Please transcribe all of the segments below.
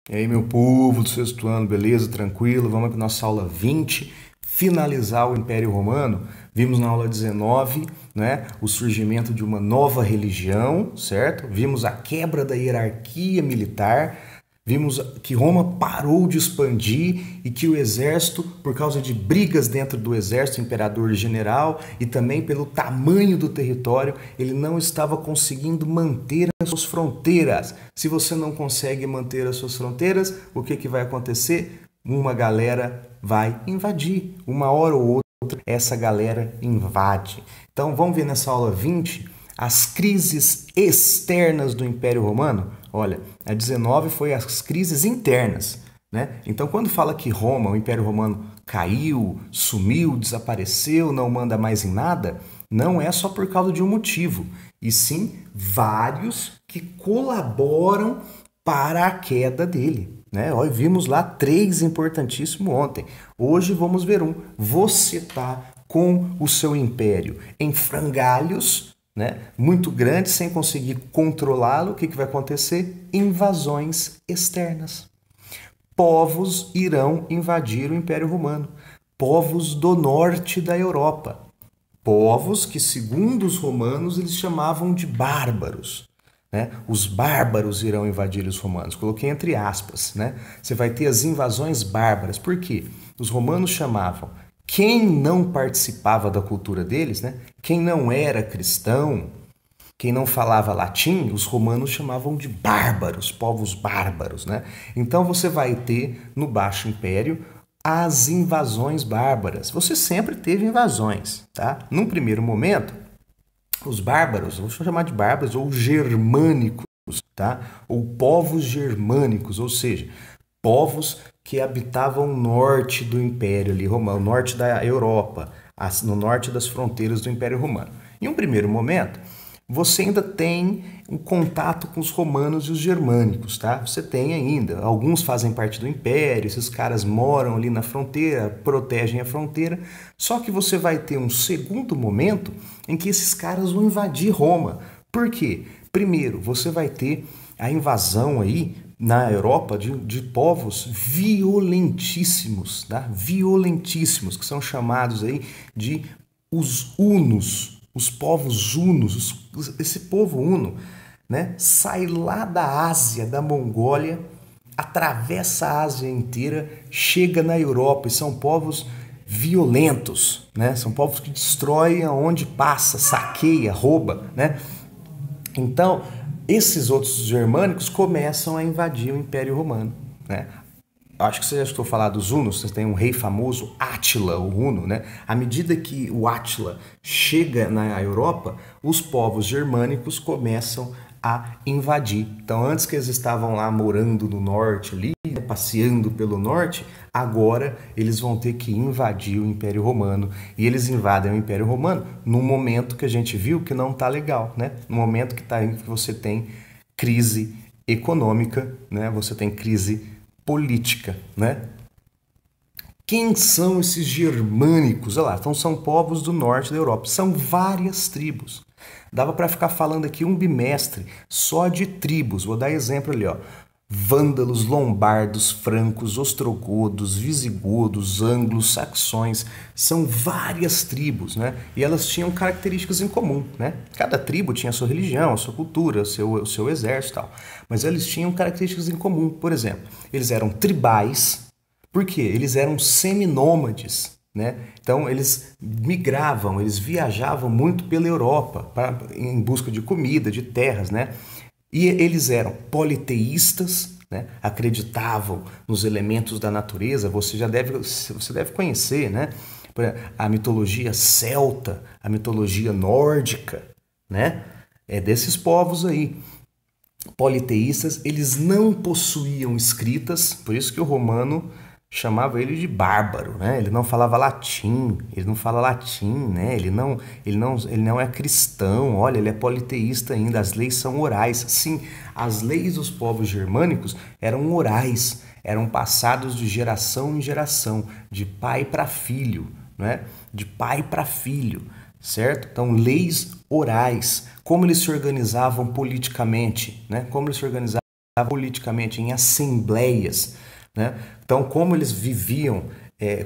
E aí, meu povo do sexto ano, beleza? Tranquilo? Vamos para nossa aula 20, finalizar o Império Romano. Vimos na aula 19, né, o surgimento de uma nova religião, certo? Vimos a quebra da hierarquia militar. Vimos que Roma parou de expandir e que o exército, por causa de brigas dentro do exército, imperador e general, e também pelo tamanho do território, ele não estava conseguindo manter as suas fronteiras. Se você não consegue manter as suas fronteiras, o que vai acontecer? Uma galera vai invadir. Uma hora ou outra, essa galera invade. Então, vamos ver nessa aula 20 as crises externas do Império Romano. Olha, a 19 foi as crises internas, né? Então, quando fala que Roma, o Império Romano, caiu, sumiu, desapareceu, não manda mais em nada, não é só por causa de um motivo, e sim vários que colaboram para a queda dele. Né? Vimos lá três importantíssimos ontem. Hoje vamos ver um. Você está com o seu império em frangalhos, né, muito grande, sem conseguir controlá-lo, o que vai acontecer? Invasões externas. Povos irão invadir o Império Romano. Povos do norte da Europa. Povos que, segundo os romanos, eles chamavam de bárbaros. Né? Os bárbaros irão invadir os romanos. Coloquei entre aspas. Né? Você vai ter as invasões bárbaras. Por quê? Os romanos chamavam quem não participava da cultura deles, né? Quem não era cristão, quem não falava latim, os romanos chamavam de bárbaros, povos bárbaros, né? Então você vai ter no Baixo Império as invasões bárbaras. Você sempre teve invasões, tá? Num primeiro momento, os bárbaros, vou chamar de bárbaros ou germânicos, tá? Ou povos germânicos, ou seja, povos que habitavam o norte do Império ali, Romano, norte da Europa, no norte das fronteiras do Império Romano. Em um primeiro momento, você ainda tem um contato com os romanos e os germânicos, tá? Você tem ainda, alguns fazem parte do Império, esses caras moram ali na fronteira, protegem a fronteira, só que você vai ter um segundo momento em que esses caras vão invadir Roma. Por quê? Primeiro, você vai ter a invasão aí na Europa de povos violentíssimos, tá? Violentíssimos, que são chamados aí de os hunos, os povos hunos. Esse povo huno, né, sai lá da Ásia, da Mongólia, atravessa a Ásia inteira, chega na Europa e são povos violentos, né? São povos que destroem aonde passa, saqueia, rouba, né? Então, esses outros germânicos começam a invadir o Império Romano, né? Acho que você já escutou falar dos hunos, você tem um rei famoso, Átila, o huno, né? À medida que o Átila chega na Europa, os povos germânicos começam a invadir. Então, antes que eles estavam lá morando no norte ali, passeando pelo norte, agora eles vão ter que invadir o Império Romano. E eles invadem o Império Romano num momento que a gente viu que não tá legal, né? No momento que você tem crise econômica, né? Você tem crise política, né? Quem são esses germânicos? Olha lá, então são povos do norte da Europa. São várias tribos. Dava para ficar falando aqui um bimestre só de tribos. Vou dar exemplo ali, ó. Vândalos, lombardos, francos, ostrogodos, visigodos, anglos, saxões, são várias tribos, né? E elas tinham características em comum, né? Cada tribo tinha a sua religião, a sua cultura, o seu exército e tal. Mas eles tinham características em comum. Por exemplo, eles eram tribais, porque eles eram seminômades, né? Então eles migravam, eles viajavam muito pela Europa em busca de comida, de terras, né? E eles eram politeístas, né? Acreditavam nos elementos da natureza. Você deve conhecer, né? A mitologia celta, a mitologia nórdica, né? É desses povos aí. Politeístas, eles não possuíam escritas, por isso que o romano chamava ele de bárbaro, né? Ele não falava latim, ele não fala latim, né? Ele não é cristão. Olha, ele é politeísta ainda. As leis são orais. Sim, as leis dos povos germânicos eram orais, eram passados de geração em geração, de pai para filho, né? De pai para filho, certo? Então, leis orais. Como eles se organizavam politicamente, né? Como eles se organizavam politicamente em assembleias, né? Então, como eles viviam,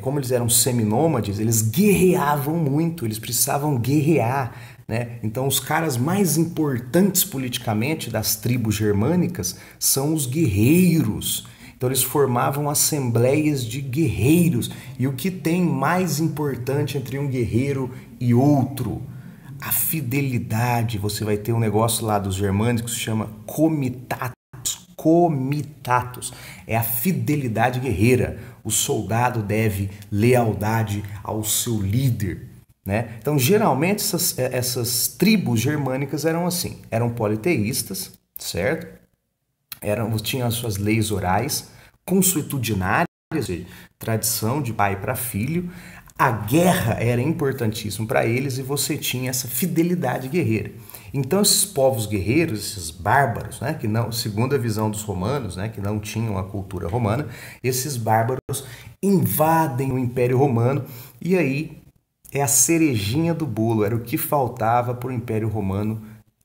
como eles eram seminômades, eles guerreavam muito, eles precisavam guerrear, né? Então, os caras mais importantes politicamente das tribos germânicas são os guerreiros. Então, eles formavam assembleias de guerreiros. E o que tem mais importante entre um guerreiro e outro? A fidelidade. Você vai ter um negócio lá dos germânicos que se chama comitatus. Comitatus é a fidelidade guerreira. O soldado deve lealdade ao seu líder, né? Então, geralmente, essas tribos germânicas eram assim, eram politeístas, certo? Tinham as suas leis orais, consuetudinárias, ou seja, tradição de pai para filho. A guerra era importantíssima para eles e você tinha essa fidelidade guerreira. Então esses povos guerreiros, esses bárbaros, né, que não, segundo a visão dos romanos, né, que não tinham a cultura romana, esses bárbaros invadem o Império Romano e aí é a cerejinha do bolo, era o que faltava para o Império Romano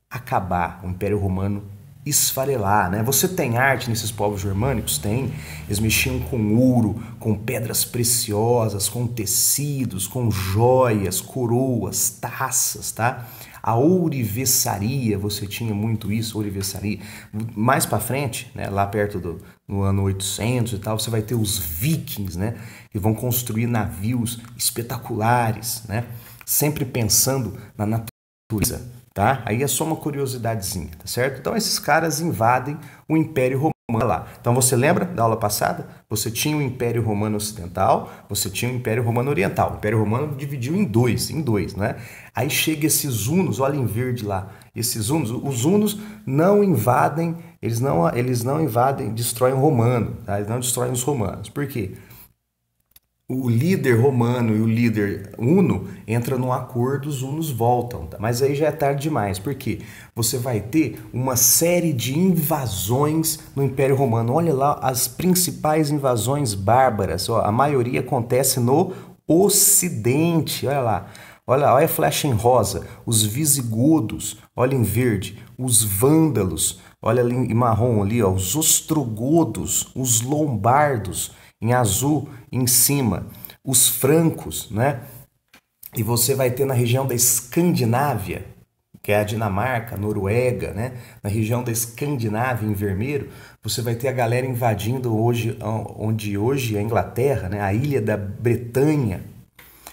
acabar, o Império Romano esfarelar, né? Você tem arte nesses povos germânicos? Tem. Eles mexiam com ouro, com pedras preciosas, com tecidos, com joias, coroas, taças, tá? A ourivesaria, você tinha muito isso, ourivesaria. Mais para frente, né, lá perto no ano 800 e tal, você vai ter os vikings, né, que vão construir navios espetaculares, né? Sempre pensando na natureza. Tá? Aí é só uma curiosidadezinha, tá certo? Então esses caras invadem o Império Romano lá. Então você lembra da aula passada? Você tinha o Império Romano Ocidental, você tinha o Império Romano Oriental. O Império Romano dividiu em dois, né? Aí chega esses hunos, olha em verde lá. Esses hunos, os hunos não invadem, eles não invadem, destroem o romano, tá? Eles não destroem os romanos. Por quê? O líder romano e o líder huno entram num acordo, os hunos voltam, tá? Mas aí já é tarde demais, porque você vai ter uma série de invasões no Império Romano. Olha lá as principais invasões bárbaras, ó, a maioria acontece no Ocidente, olha lá. Olha a flecha em rosa, os visigodos, olha em verde, os vândalos, olha ali em marrom ali, ó, os ostrogodos, os lombardos, em azul em cima, os francos, né? E você vai ter na região da Escandinávia, que é a Dinamarca, Noruega, né? Na região da Escandinávia, em vermelho, você vai ter a galera invadindo onde hoje é a Inglaterra, né? A ilha da Bretanha.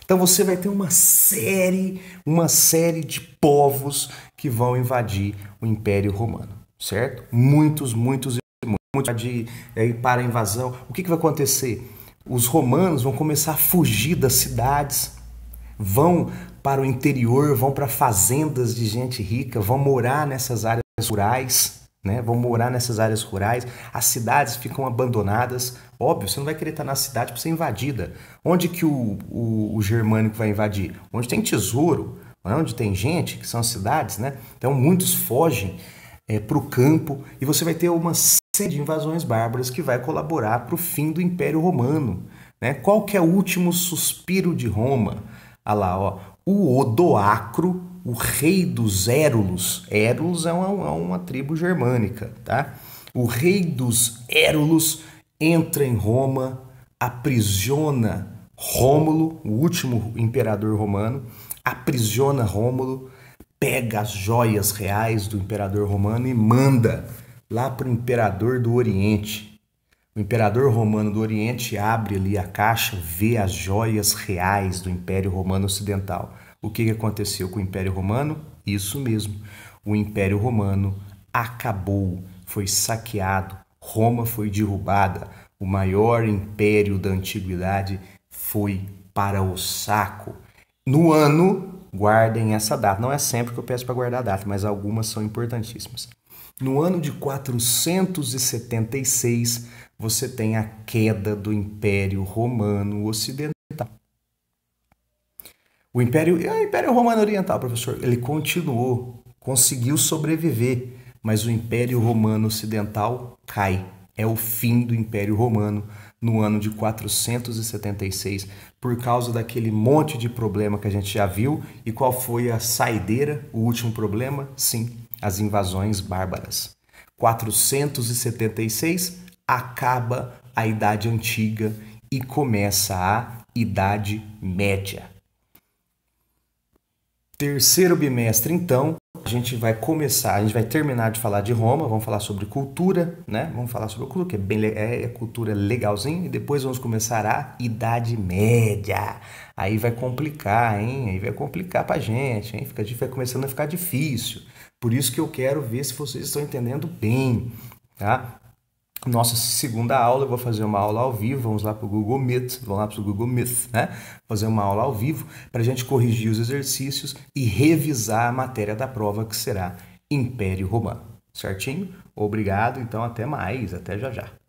Então você vai ter uma série de povos que vão invadir o Império Romano, certo? Muitos para a invasão. O que vai acontecer? Os romanos vão começar a fugir das cidades, vão para o interior, vão para fazendas de gente rica, vão morar nessas áreas rurais, né? Vão morar nessas áreas rurais. As cidades ficam abandonadas. Óbvio, você não vai querer estar na cidade para ser invadida. Onde que o germânico vai invadir? Onde tem tesouro, onde tem gente, que são as cidades, né? Então muitos fogem para o campo e você vai ter uma série de invasões bárbaras que vai colaborar para o fim do Império Romano, né? Qual que é o último suspiro de Roma? Olha lá, ó, o Odoacro, o rei dos Érulos. Érulos é uma tribo germânica, tá? O rei dos Érulos entra em Roma, aprisiona Rômulo, o último imperador romano, aprisiona Rômulo, pega as joias reais do imperador romano e manda lá para o imperador do Oriente. O imperador romano do Oriente abre ali a caixa, vê as joias reais do Império Romano Ocidental. O que aconteceu com o Império Romano? Isso mesmo, o Império Romano acabou, foi saqueado, Roma foi derrubada, o maior império da antiguidade foi para o saco. No ano, guardem essa data, não é sempre que eu peço para guardar a data, mas algumas são importantíssimas. No ano de 476, você tem a queda do Império Romano Ocidental. O Império Romano Oriental, professor, ele continuou, conseguiu sobreviver, mas o Império Romano Ocidental cai. É o fim do Império Romano no ano de 476, por causa daquele monte de problema que a gente já viu. E qual foi a saideira, o último problema? Sim, as invasões bárbaras. 476 acaba a Idade Antiga e começa a Idade Média. Terceiro bimestre, então, a gente vai terminar de falar de Roma, vamos falar sobre cultura, né? Vamos falar sobre cultura, que é cultura legalzinho, e depois vamos começar a Idade Média. Aí vai complicar, hein? Aí vai complicar pra gente, hein? Vai começando a ficar difícil. Por isso que eu quero ver se vocês estão entendendo bem, tá? Nossa segunda aula, eu vou fazer uma aula ao vivo, vamos lá para o Google Meet, né? Fazer uma aula ao vivo para a gente corrigir os exercícios e revisar a matéria da prova que será Império Romano, certinho? Obrigado, então até mais, até já já.